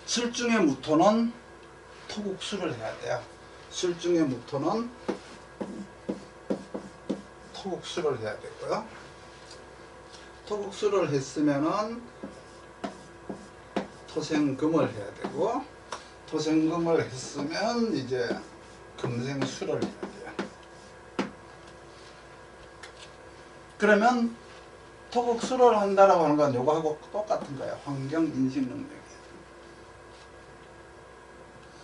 술중의 무토는 토국수를 해야 돼요. 술중의 무토는 토국수를 해야 되고요. 토국수를 했으면은 토생금을 해야 되고, 토생금을 했으면 이제 금생수를 해야 돼요. 그러면 토국수를 한다라고 하는 건 요거하고 똑같은 거예요. 환경인식능력이에요.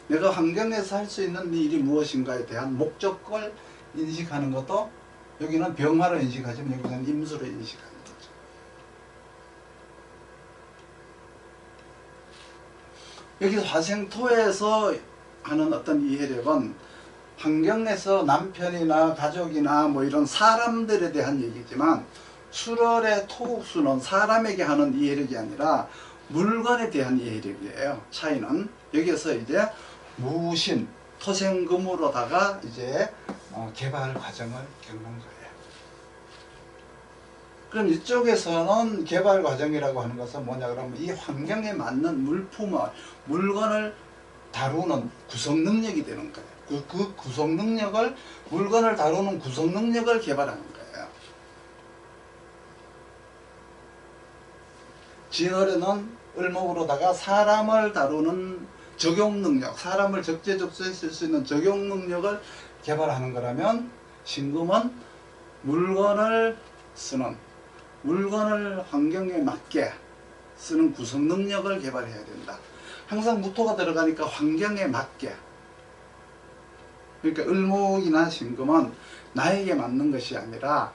내가 환경에서 할 수 있는 일이 무엇인가에 대한 목적을 인식하는 것도, 여기는 병화로 인식하지만 여기는 임수로 인식하는 거죠. 여기서 화생토에서 하는 어떤 이해력은 환경에서 남편이나 가족이나 뭐 이런 사람들에 대한 얘기지만, 수월의 토국수는 사람에게 하는 이해력이 아니라 물건에 대한 이해력이에요. 차이는 여기서 이제 무신, 토생금으로다가 이제 개발 과정을 겪는 거예요. 그럼 이쪽에서는 개발 과정이라고 하는 것은 뭐냐 그러면 이 환경에 맞는 물건을 다루는 구성 능력이 되는 거예요. 그 구성 능력을, 물건을 다루는 구성 능력을 개발하는 거예요. 진월에는 을목으로다가 사람을 다루는 적용 능력, 사람을 적재적소에 쓸 수 있는 적용 능력을 개발하는 거라면, 신금은 물건을 쓰는, 물건을 환경에 맞게 쓰는 구성 능력을 개발해야 된다. 항상 무토가 들어가니까 환경에 맞게. 그러니까 을목이나 신금은 나에게 맞는 것이 아니라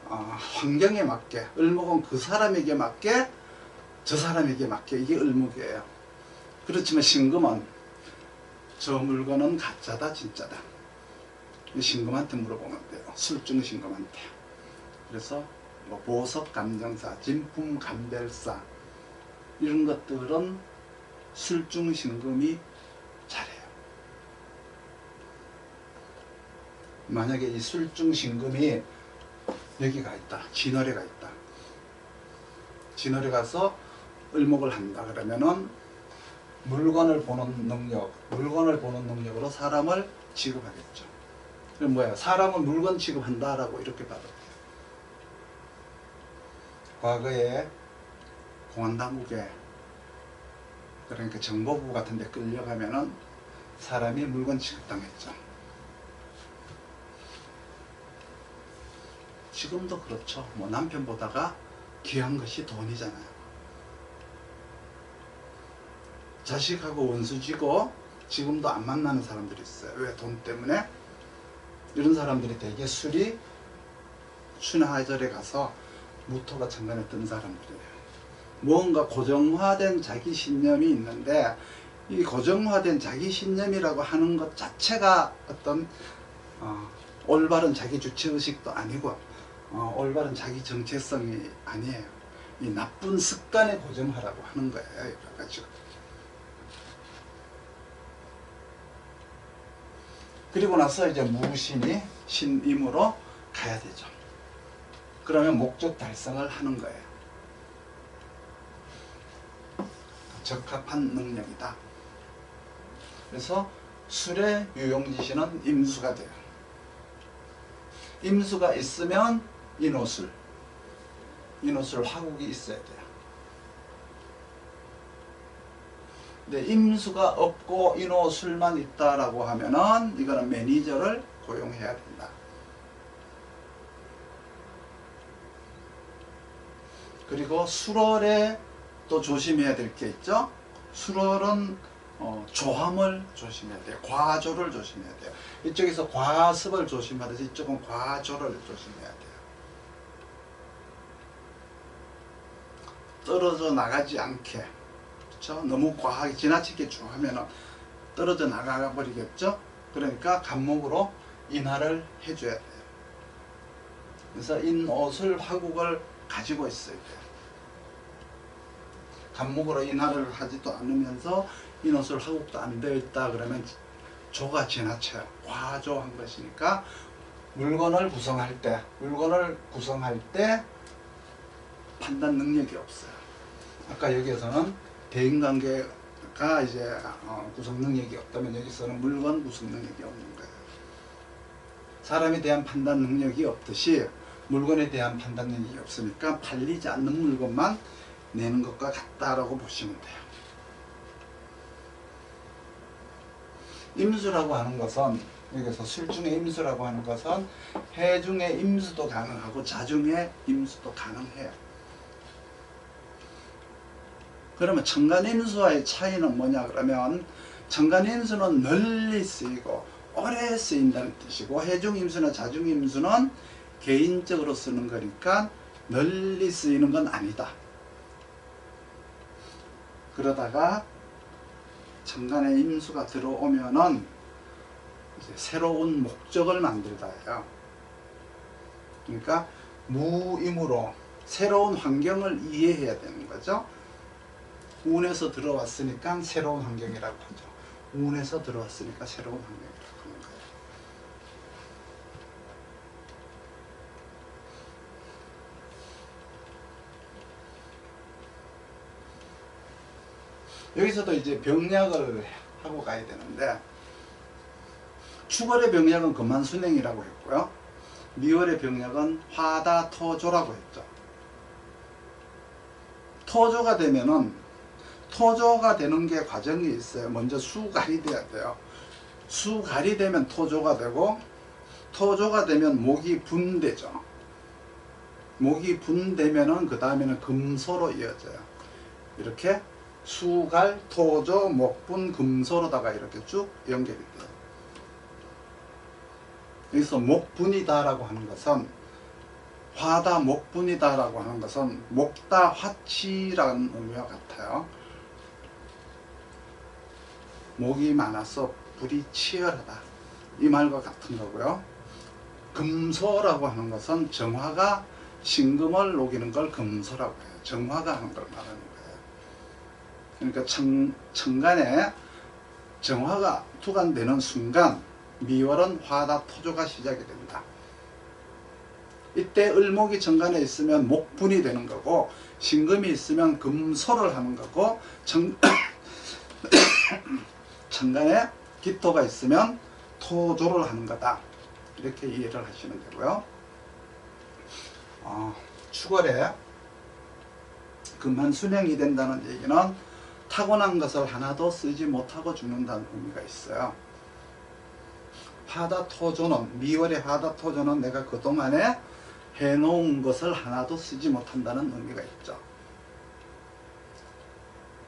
환경에 맞게, 을목은 그 사람에게 맞게, 저 사람에게 맞게, 이게 을목이에요. 그렇지만 신금은 저 물건은 가짜다 진짜다, 신금한테 물어보면 돼요. 술중 신금한테. 그래서 뭐 보석 감정사, 진품 감별사, 이런 것들은 술중 신금이 잘해요. 만약에 이 술중 신금이 여기가 있다, 진월에가 있다, 진월에 가서 을목을 한다 그러면은 물건을 보는 능력, 물건을 보는 능력으로 사람을 취급하겠죠. 그럼 뭐야? 사람은 물건 취급한다라고 이렇게 봐도 돼요. 과거에 공안당국에, 그러니까 정보부 같은 데 끌려가면은 사람이 물건 취급당했죠. 지금도 그렇죠. 뭐 남편보다가 귀한 것이 돈이잖아요. 자식하고 원수지고 지금도 안 만나는 사람들이 있어요. 왜? 돈 때문에. 이런 사람들이 되게 술이 춘하절에 가서 무토가 천간에 뜬 사람들이에요. 무언가 고정화된 자기 신념이 있는데, 이 고정화된 자기 신념이라고 하는 것 자체가 어떤 올바른 자기 주체의식도 아니고 올바른 자기 정체성이 아니에요. 이 나쁜 습관에 고정하라고 하는 거예요. 여러 가지로. 그리고 나서 이제 무신이 신임으로 가야 되죠. 그러면 목적 달성을 하는 거예요. 적합한 능력이다. 그래서 술의 유용지시는 임수가 돼요. 임수가 있으면 인호술, 인호술 화국이 있어야 돼요. 근데 임수가 없고 인호술만 있다라고 하면은 이거는 매니저를 고용해야 된다. 그리고 술월에 또 조심해야 될 게 있죠. 술월은 조함을 조심해야 돼요. 과조를 조심해야 돼요. 이쪽에서 과습을 조심하듯이 이쪽은 과조를 조심해야 돼요. 떨어져 나가지 않게. 그렇죠? 너무 과하게 지나치게 쭉 하면 떨어져 나가 버리겠죠. 그러니까 간목으로 인하를 해줘야 돼요. 그래서 인옷을 화국을 가지고 있어야 돼요. 간목으로 인하를 하지도 않으면서 인옷을 화국도 안 되어 있다 그러면 조가 지나쳐요. 과조한 것이니까 물건을 구성할 때 판단 능력이 없어요. 아까 여기에서는 대인관계를 이제 구성 능력이 없다면 여기서는 물건 구성 능력이 없는 거예요. 사람에 대한 판단 능력이 없듯이 물건에 대한 판단 능력이 없으니까 팔리지 않는 물건만 내는 것과 같다라고 보시면 돼요. 임수라고 하는 것은, 여기서 술중의 임수라고 하는 것은 해중의 임수도 가능하고 자중의 임수도 가능해요. 그러면 천간임수와의 차이는 뭐냐 그러면, 천간임수는 널리 쓰이고 오래 쓰인다는 뜻이고, 해중임수나 자중임수는 개인적으로 쓰는 거니까 널리 쓰이는 건 아니다. 그러다가 천간에 임수가 들어오면은 이제 새로운 목적을 만들다예요. 그러니까 무임으로 새로운 환경을 이해해야 되는 거죠. 운에서 들어왔으니까 새로운 환경이라고 하죠. 운에서 들어왔으니까 새로운 환경이라고 하는 거예요. 여기서도 이제 병약을 하고 가야 되는데, 축월의 병약은 금한순행이라고 했고요. 미월의 병약은 화다토조라고 했죠. 토조가 되면은, 토조가 되는 게 과정이 있어요. 먼저 수갈이 돼야 돼요. 수갈이 되면 토조가 되고, 토조가 되면 목이 분되죠. 목이 분되면은 그 다음에는 금소로 이어져요. 이렇게 수갈, 토조, 목분, 금소로다가 이렇게 쭉 연결이 돼요. 여기서 목분이다라고 하는 것은, 화다 목분이다라고 하는 것은 목다 화치라는 의미와 같아요. 목이 많아서 불이 치열하다, 이 말과 같은 거고요. 금소라고 하는 것은 정화가 신금을 녹이는 걸 금소라고 해요. 정화가 하는 걸 말하는 거예요. 그러니까 천간에 정화가 투관되는 순간 미월은 화다토조가 시작이 된다. 이때 을목이 정간에 있으면 목분이 되는 거고, 신금이 있으면 금소를 하는 거고, 천간에 기토가 있으면 토조를 하는 거다. 이렇게 이해를 하시면 되고요. 축월에 금한순행이 된다는 얘기는 타고난 것을 하나도 쓰지 못하고 죽는다는 의미가 있어요. 화다토조는, 미월의 화다토조는 내가 그동안에 해놓은 것을 하나도 쓰지 못한다는 의미가 있죠.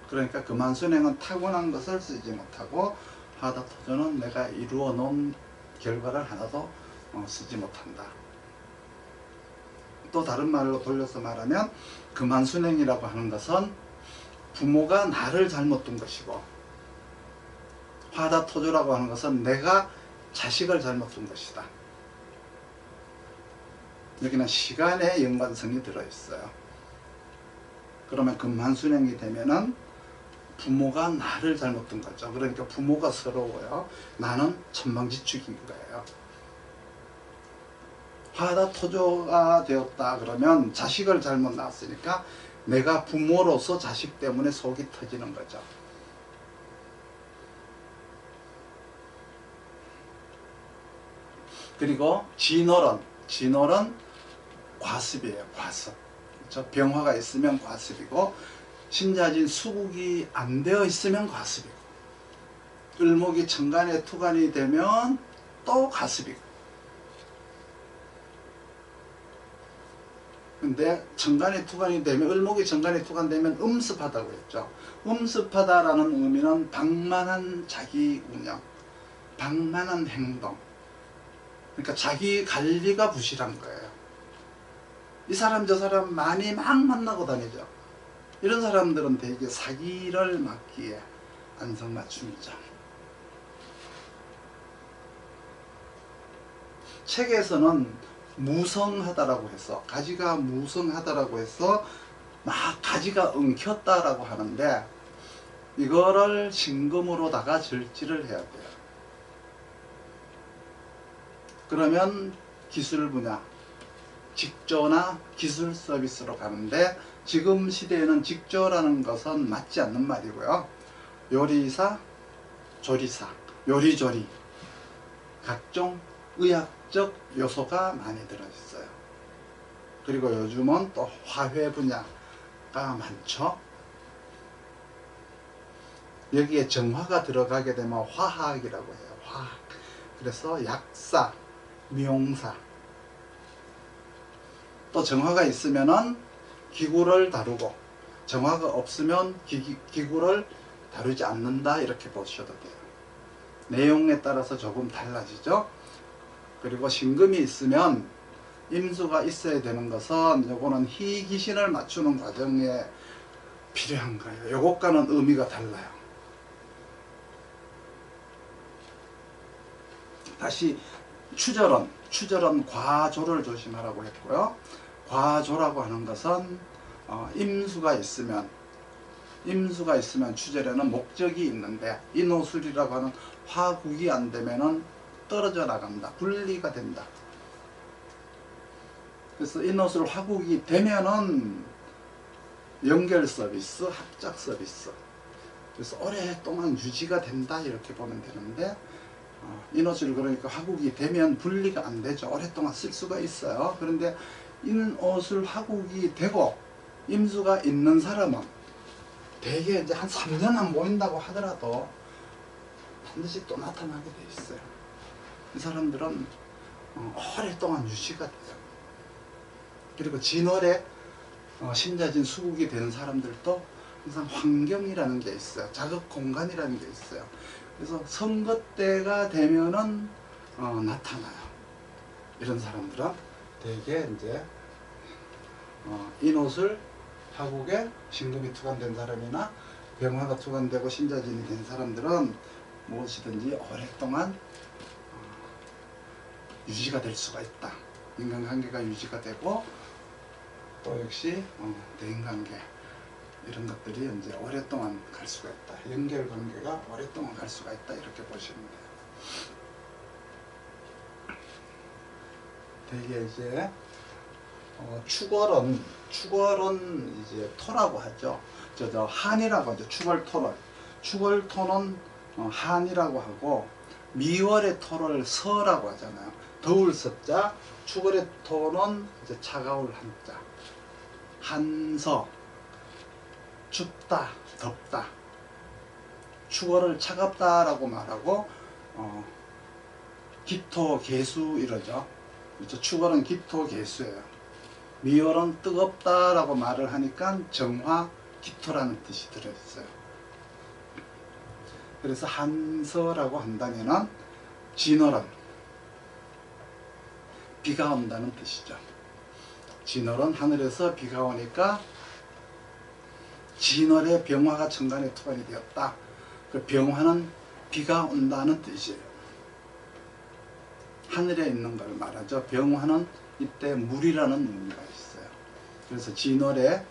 그러니까 금한순행은 타고난 것을 쓰지 못하고, 화다토조는 내가 이루어 놓은 결과를 하나도 쓰지 못한다. 또 다른 말로 돌려서 말하면, 금한순행이라고 하는 것은 부모가 나를 잘못 둔 것이고, 화다토조라고 하는 것은 내가 자식을 잘못 둔 것이다. 여기는 시간의 연관성이 들어있어요. 그러면 금한순행이 되면은 부모가 나를 잘못 둔 거죠. 그러니까 부모가 서러워요. 나는 천방지축인 거예요. 화다토조가 되었다 그러면 자식을 잘못 낳았으니까 내가 부모로서 자식 때문에 속이 터지는 거죠. 그리고 진월은 과습이에요. 과습. 그렇죠? 병화가 있으면 과습이고, 신자진 수국이 안 되어 있으면 과습이고, 을목이 천간에 투간이 되면 또 과습이고. 근데 천간에 투간이 되면, 을목이 천간에 투간되면 음습하다고 했죠. 음습하다라는 의미는 방만한 자기 운영, 방만한 행동. 그러니까 자기 관리가 부실한 거예요. 이 사람 저 사람 많이 막 만나고 다니죠. 이런 사람들은 되게 사기를 막기에 안성맞춤이죠. 책에서는 무성하다라고 해서, 가지가 무성하다라고 해서 막 가지가 엉켰다라고 하는데, 이거를 신금으로다가 절지를 해야 돼요. 그러면 기술 분야, 직조나 기술 서비스로 가는데, 지금 시대에는 직조라는 것은 맞지 않는 말이고요. 요리사, 조리사, 요리조리 각종 의학적 요소가 많이 들어있어요. 그리고 요즘은 또 화훼 분야가 많죠. 여기에 정화가 들어가게 되면 화학이라고 해요. 화학. 그래서 약사, 미용사. 또 정화가 있으면은 기구를 다루고, 정화가 없으면 기구를 다루지 않는다, 이렇게 보셔도 돼요. 내용에 따라서 조금 달라지죠. 그리고 신금이 있으면 임수가 있어야 되는 것은 요거는 희귀신을 맞추는 과정에 필요한 거예요. 요것과는 의미가 달라요. 다시 추절은 과조를 조심하라고 했고요. 과조라고 하는 것은 임수가 있으면 추절에는 목적이 있는데, 인호술이라고 하는 화국이 안 되면은 떨어져 나간다, 분리가 된다. 그래서 인호술 화국이 되면은 연결 서비스, 합작 서비스, 그래서 오랫동안 유지가 된다, 이렇게 보면 되는데, 인호술, 그러니까 화국이 되면 분리가 안 되죠. 오랫동안 쓸 수가 있어요. 그런데 인호술 화국이 되고 임수가 있는 사람은 대개 이제 한 3년 안 보인다고 하더라도 반드시 또 나타나게 돼 있어요. 이 사람들은 오랫동안 유지가 돼요. 그리고 진월에 신자진 수국이 되는 사람들도 항상 환경이라는 게 있어요. 자극 공간이라는 게 있어요. 그래서 선거 때가 되면은 나타나요. 이런 사람들은 대개 이제 인호술 화국에 신금이 투관된 사람이나 병화가 투관되고 신자진이 된 사람들은 무엇이든지 오랫동안 유지가 될 수가 있다. 인간관계가 유지가 되고, 또 역시 대인관계, 이런 것들이 이제 오랫동안 갈 수가 있다. 연결관계가 오랫동안 갈 수가 있다, 이렇게 보시면 돼요. 되게 이제 축월은 이제 토라고 하죠. 저 한이라고 하죠. 축월토는 한이라고 하고, 미월의 토를 서라고 하잖아요. 더울 서자, 축월의 토는 이제 차가울 한자, 한서, 춥다, 덥다. 축월을 차갑다라고 말하고, 기토개수 이러죠. 그렇죠? 축월은 기토개수예요. 미월은 뜨겁다라고 말을 하니까 정화, 기토라는 뜻이 들어있어요. 그래서 한서라고 한다면은 진월은 비가 온다는 뜻이죠. 진월은 하늘에서 비가 오니까 진월에 병화가 천간에 투관이 되었다. 그 병화는 비가 온다는 뜻이에요. 하늘에 있는 걸 말하죠. 병화는 이때 물이라는 의미가 있어요. 그래서 진월에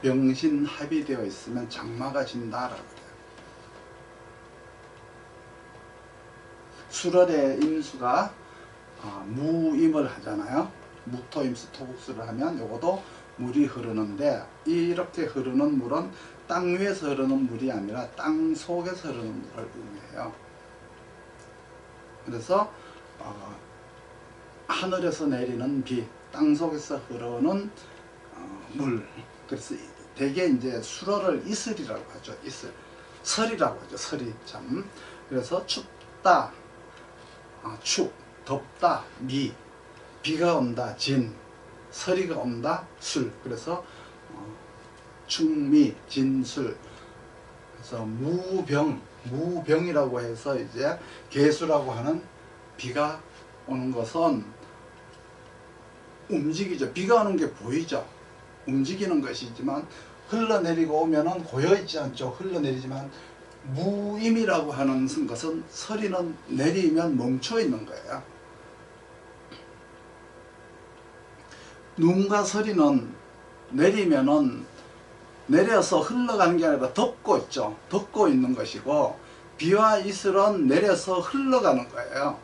병신 합의되어 있으면 장마가 진다라고 그래요. 수월에 임수가 무임을 하잖아요. 무토임수 토국수를 하면 요것도 물이 흐르는데, 이렇게 흐르는 물은 땅 위에서 흐르는 물이 아니라 땅 속에서 흐르는 물을 의미해요. 그래서 하늘에서 내리는 비, 땅 속에서 흐르는 물. 그래서 대개 이제 수로를 이슬이라고 하죠. 이슬, 설이라고 하죠. 설이 참. 그래서 춥다, 축, 덥다, 미, 비가 온다, 진, 서리가 온다, 술. 그래서 충미, 진술. 그래서 무병이라고 해서 이제 개수라고 하는 비가 오는 것은 움직이죠. 비가 오는 게 보이죠. 움직이는 것이지만 흘러내리고 오면은 고여있지 않죠. 흘러내리지만, 무임이라고 하는 것은 서리는 내리면 멈춰 있는 거예요. 눈과 서리는 내리면은 내려서 흘러가는 게 아니라 덮고 있죠. 덮고 있는 것이고, 비와 이슬은 내려서 흘러가는 거예요.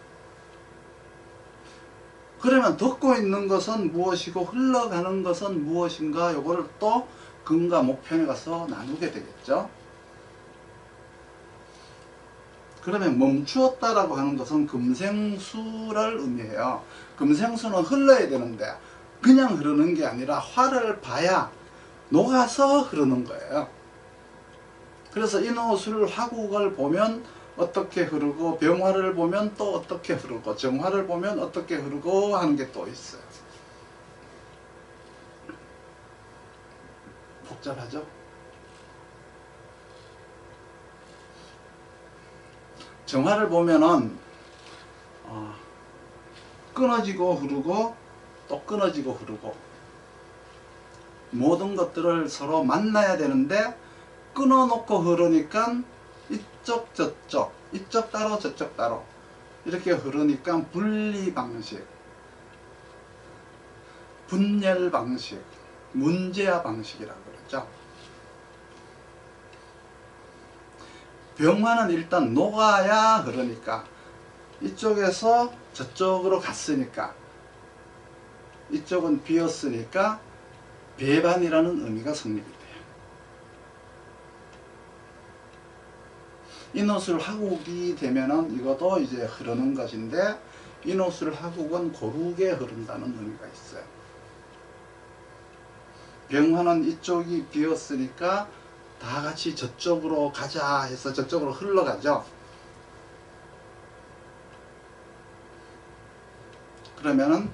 그러면 덮고 있는 것은 무엇이고 흘러가는 것은 무엇인가, 요거를 또 근과 목편에 가서 나누게 되겠죠. 그러면 멈추었다라고 하는 것은 금생수를 의미해요. 금생수는 흘러야 되는데 그냥 흐르는 게 아니라 화를 봐야 녹아서 흐르는 거예요. 그래서 인호술 화국을 보면 어떻게 흐르고 병화를 보면 또 어떻게 흐르고 정화를 보면 어떻게 흐르고 하는 게 또 있어요. 복잡하죠? 정화를 보면은 끊어지고 흐르고 또 끊어지고 흐르고 모든 것들을 서로 만나야 되는데 끊어놓고 흐르니까 이쪽 저쪽 이쪽 따로 저쪽 따로 이렇게 흐르니까 분리 방식, 분열 방식, 문제화 방식이라고 그러죠. 병화는 일단 녹아야 흐르니까 이쪽에서 저쪽으로 갔으니까 이쪽은 비었으니까 배반이라는 의미가 성립이 돼요. 인호술 화국이 되면은 이것도 이제 흐르는 것인데 인호술 화국은 고르게 흐른다는 의미가 있어요. 병화는 이쪽이 비었으니까 다 같이 저쪽으로 가자 해서 저쪽으로 흘러가죠. 그러면은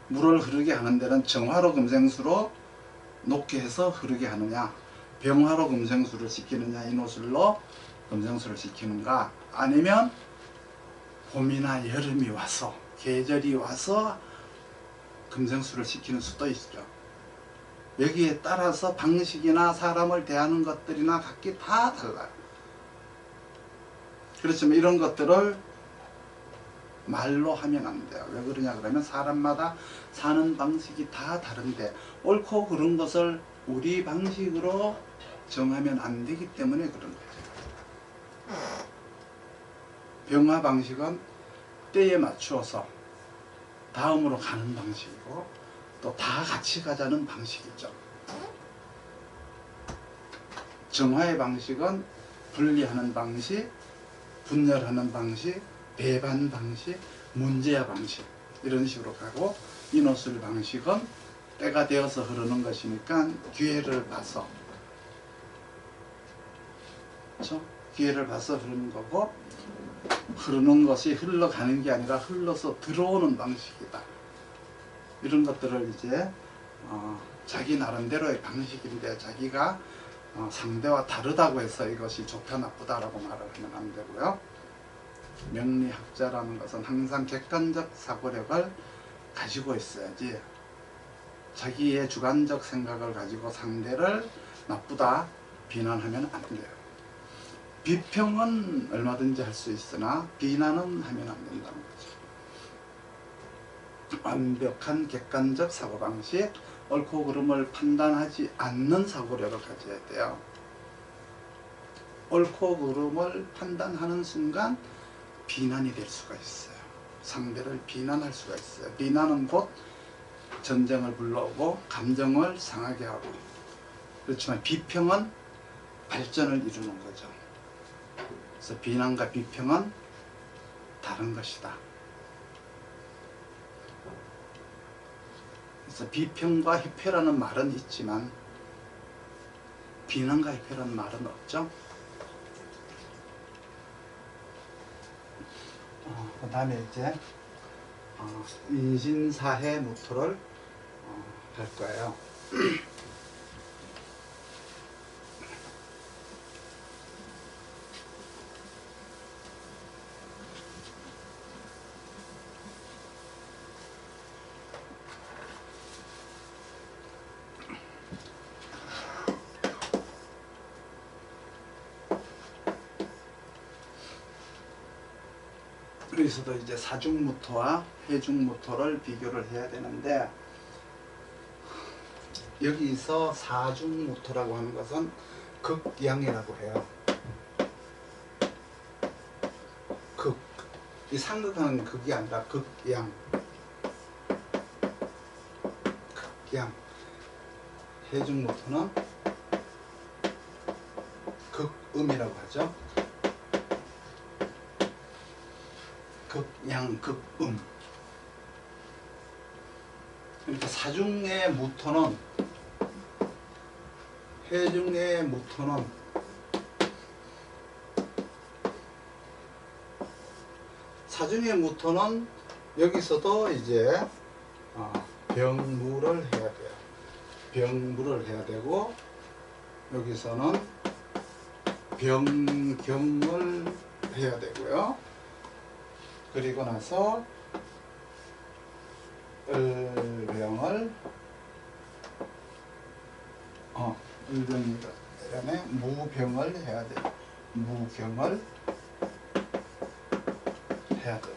물을 흐르게 하는 데는 정화로 금생수로 녹게 해서 흐르게 하느냐, 병화로 금생수를 시키느냐, 인호술로 금생수를 시키는가, 아니면 봄이나 여름이 와서 계절이 와서 금생수를 시키는 수도 있죠. 여기에 따라서 방식이나 사람을 대하는 것들이나 각기 다 달라요. 그렇지만 이런 것들을 말로 하면 안 돼요. 왜 그러냐 그러면 사람마다 사는 방식이 다 다른데 옳고 그른 것을 우리 방식으로 정하면 안 되기 때문에 그런 거예요. 병화 방식은 때에 맞추어서 다음으로 가는 방식이고 또 다 같이 가자는 방식이죠. 정화의 방식은 분리하는 방식, 분열하는 방식, 배반 방식, 문제화 방식 이런 식으로 가고, 인호술 방식은 때가 되어서 흐르는 것이니까 기회를 봐서, 그렇죠? 기회를 봐서 흐르는 거고, 흐르는 것이 흘러가는 게 아니라 흘러서 들어오는 방식이다. 이런 것들을 이제 자기 나름대로의 방식인데 자기가 상대와 다르다고 해서 이것이 좋다 나쁘다라고 말을 하면 안 되고요. 명리학자라는 것은 항상 객관적 사고력을 가지고 있어야지 자기의 주관적 생각을 가지고 상대를 나쁘다 비난하면 안 돼요. 비평은 얼마든지 할 수 있으나 비난은 하면 안 된다는 거죠. 완벽한 객관적 사고방식, 옳고 그름을 판단하지 않는 사고력을 가져야 돼요. 옳고 그름을 판단하는 순간 비난이 될 수가 있어요. 상대를 비난할 수가 있어요. 비난은 곧 전쟁을 불러오고 감정을 상하게 하고, 그렇지만 비평은 발전을 이루는 거죠. 그래서 비난과 비평은 다른 것이다. 그래서 비평과 협회라는 말은 있지만 비난과 협회라는 말은 없죠. 그 다음에 이제 인신사해 무토를 할 거예요. 여기서도 이제 사중무토와 해중무토를 비교를 해야 되는데, 여기서 사중무토라고 하는 것은 극양이라고 해요. 극, 이 상극하는 극이 아니라 극양. 극양. 해중무토는 극음이라고 하죠. 극양극음. 그러니까 사중의 무토는 해중의 무토는 사중의 무토는 여기서도 이제 병무를 해야 돼요. 병무를 해야 되고 여기서는 병경을 해야 되고요. 그리고 나서 을병을 을병이라면 무병을 해야 돼요. 무경을 해야 돼요.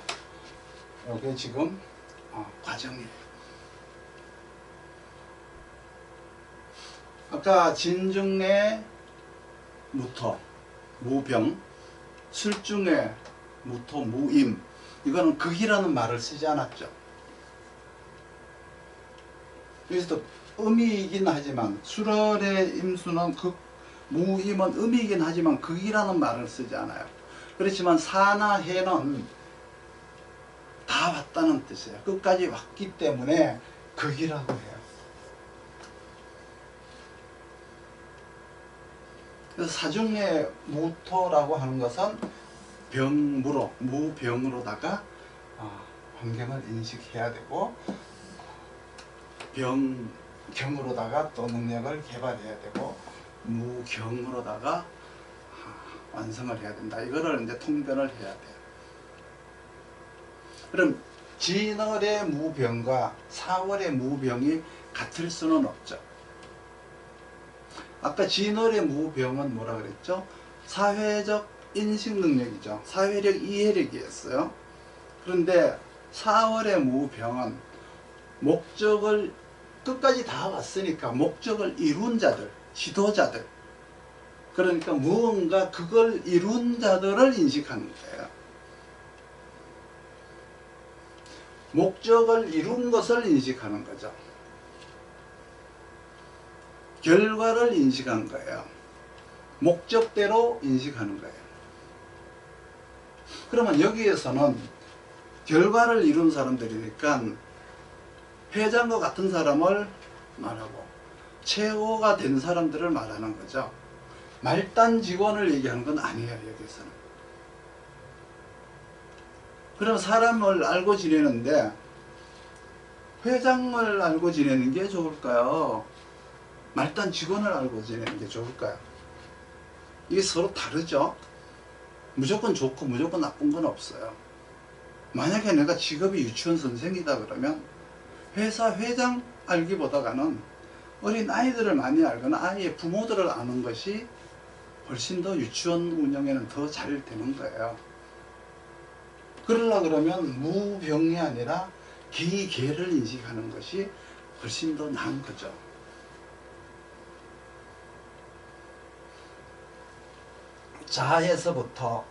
이게 지금 과정이에요. 아까 진중의 무토, 무병, 술중의 무토, 무임, 이거는 극이라는 말을 쓰지 않았죠. 여기서도 음이긴 하지만 술월의 임수는 극, 무임은 음이긴 하지만 극이라는 말을 쓰지 않아요. 그렇지만 사나 해는 다 왔다는 뜻이에요. 끝까지 왔기 때문에 극이라고 해요. 그래서 사중의 무토라고 하는 것은 병무로, 무병으로다가 환경을 인식해야 되고 병경으로다가 또 능력을 개발해야 되고 무경으로다가 완성을 해야 된다. 이거를 이제 통변을 해야 돼요. 그럼 진월의 무병과 사월의 무병이 같을 수는 없죠. 아까 진월의 무병은 뭐라 그랬죠? 사회적 인식 능력이죠. 사회적 이해력이었어요. 그런데 사월의 무병은 목적을 끝까지 다 왔으니까 목적을 이룬 자들, 지도자들, 그러니까 무언가 그걸 이룬 자들을 인식하는 거예요. 목적을 이룬 것을 인식하는 거죠. 결과를 인식한 거예요. 목적대로 인식하는 거예요. 그러면 여기에서는 결과를 이룬 사람들이니까 회장과 같은 사람을 말하고 최고가 된 사람들을 말하는 거죠. 말단 직원을 얘기하는 건 아니에요. 여기서는. 그럼 사람을 알고 지내는데 회장을 알고 지내는 게 좋을까요? 말단 직원을 알고 지내는 게 좋을까요? 이게 서로 다르죠. 무조건 좋고 무조건 나쁜 건 없어요. 만약에 내가 직업이 유치원 선생이다 그러면 회사 회장 알기보다는 어린 아이들을 많이 알거나 아이의 부모들을 아는 것이 훨씬 더 유치원 운영에는 더 잘 되는 거예요. 그러려 그러면 무병이 아니라 기계를 인식하는 것이 훨씬 더 나은 거죠. 자에서부터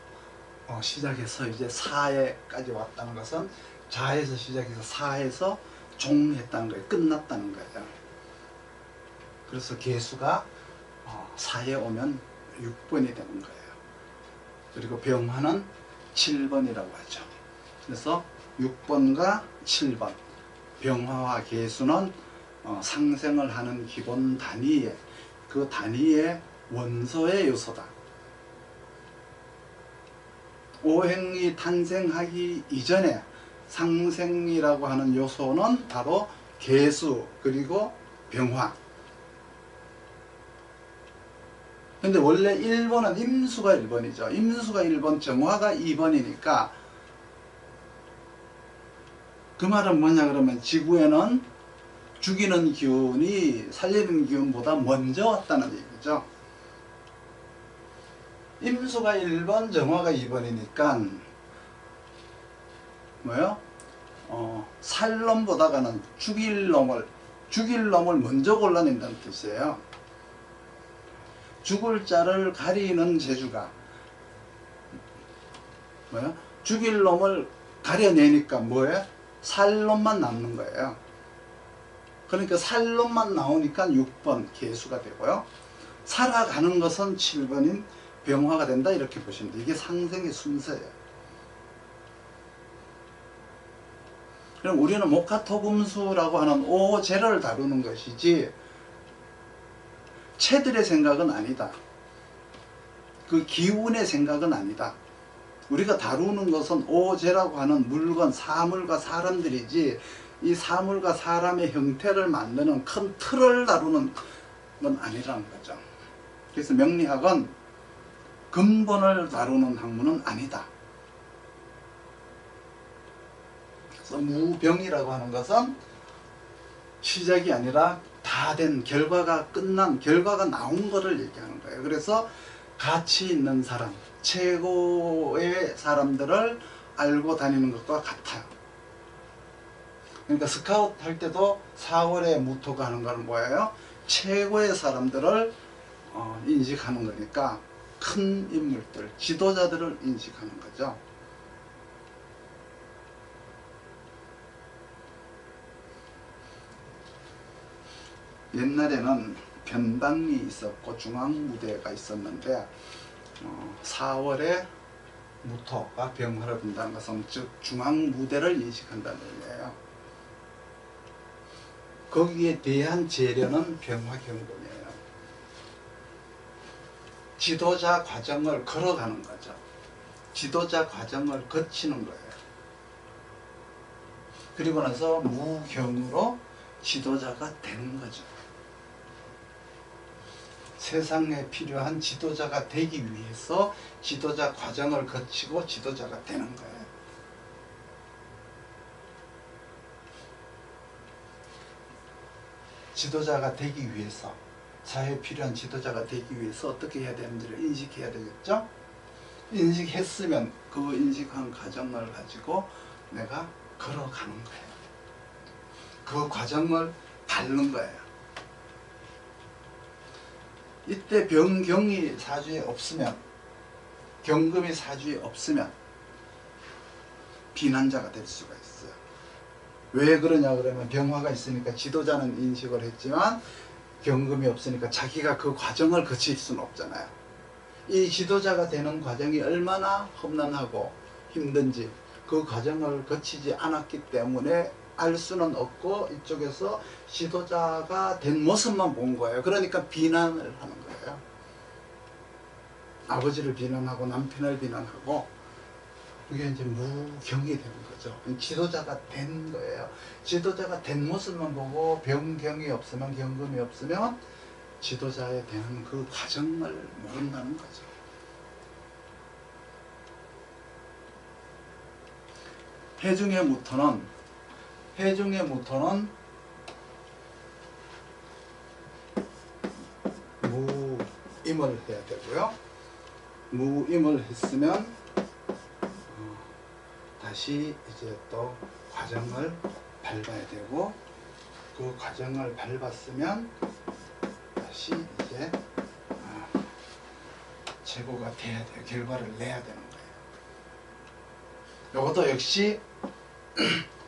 시작해서 이제 사에까지 왔다는 것은 자에서 시작해서 사에서 종했다는 거예요. 끝났다는 거예요. 그래서 개수가 사에 오면 6번이 되는 거예요. 그리고 병화는 7번이라고 하죠. 그래서 6번과 7번 병화와 개수는 상생을 하는 기본 단위의 그 단위의 원소의 요소다. 오행이 탄생하기 이전에 상생이라고 하는 요소는 바로 개수 그리고 병화. 근데 원래 1번은 임수가 1번이죠. 임수가 1번, 정화가 2번이니까 그 말은 뭐냐 그러면 지구에는 죽이는 기운이 살리는 기운보다 먼저 왔다는 얘기죠. 임수가 1번, 정화가 2번이니까 뭐요? 살 놈보다가는 죽일 놈을 먼저 골라낸다는 뜻이에요. 죽을 자를 가리는 재주가 뭐요? 죽일 놈을 가려내니까 뭐예요? 살 놈만 남는 거예요. 그러니까 살 놈만 나오니까 6번 개수가 되고요. 살아가는 것은 7번인 병화가 된다 이렇게 보시면 돼요. 이게 상생의 순서예요. 그럼 우리는 목화토금수라고 하는 오재를 다루는 것이지 체들의 생각은 아니다. 그 기운의 생각은 아니다. 우리가 다루는 것은 오재라고 하는 물건, 사물과 사람들이지 이 사물과 사람의 형태를 만드는 큰 틀을 다루는 건 아니라는 거죠. 그래서 명리학은 근본을 다루는 학문은 아니다. 그래서 무병이라고 하는 것은 시작이 아니라 다 된 결과가 끝난 결과가 나온 거를 얘기하는 거예요. 그래서 가치 있는 사람, 최고의 사람들을 알고 다니는 것과 같아요. 그러니까 스카우트 할 때도 4월에 무토가 하는 건 뭐예요? 최고의 사람들을 인식하는 거니까 큰 인물들, 지도자들을 인식하는 거죠. 옛날에는 변방이 있었고 중앙무대가 있었는데 4월에 무토가 병화를 분다는 것은 즉 중앙무대를 인식한다는 의미예요. 거기에 대한 재련은 병화경동이에요. 지도자 과정을 걸어가는 거죠. 지도자 과정을 거치는 거예요. 그리고 나서 무경으로 지도자가 되는 거죠. 세상에 필요한 지도자가 되기 위해서 지도자 과정을 거치고 지도자가 되는 거예요. 지도자가 되기 위해서, 사회에 필요한 지도자가 되기 위해서 어떻게 해야 되는지를 인식해야 되겠죠? 인식했으면 그 인식한 과정을 가지고 내가 걸어가는 거예요. 그 과정을 밟는 거예요. 이때 병경이 사주에 없으면, 경금이 사주에 없으면 비난자가 될 수가 있어요. 왜 그러냐 그러면 병화가 있으니까 지도자는 인식을 했지만 경금이 없으니까 자기가 그 과정을 거칠 수는 없잖아요. 이 지도자가 되는 과정이 얼마나 험난하고 힘든지 그 과정을 거치지 않았기 때문에 알 수는 없고 이쪽에서 지도자가 된 모습만 본 거예요. 그러니까 비난을 하는 거예요. 아버지를 비난하고 남편을 비난하고 그게 이제 무경이 되는 거죠. 지도자가 된 거예요. 지도자가 된 모습만 보고 병경이 없으면, 경금이 없으면 지도자에 대한 그 과정을 모른다는 거죠. 해중의 무임을 해야 되고요. 무임을 했으면 다시 이제 또 과정을 밟아야 되고, 그 과정을 밟았으면 다시 이제 최고가 돼야 돼요. 결과를 내야 되는 거예요. 이것도 역시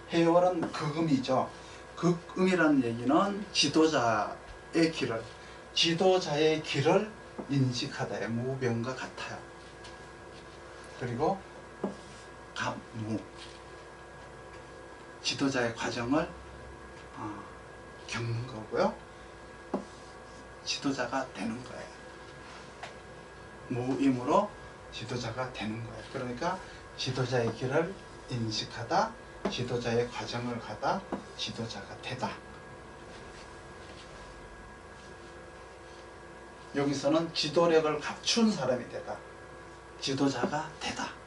해월은 극음이죠. 극음이라는 얘기는 지도자의 길을 인식하다의 무병과 같아요. 그리고 갑무, 지도자의 과정을 겪는 거고요. 지도자가 되는 거예요. 무임으로 지도자가 되는 거예요. 그러니까 지도자의 길을 인식하다, 지도자의 과정을 가다, 지도자가 되다. 여기서는 지도력을 갖춘 사람이 되다, 지도자가 되다.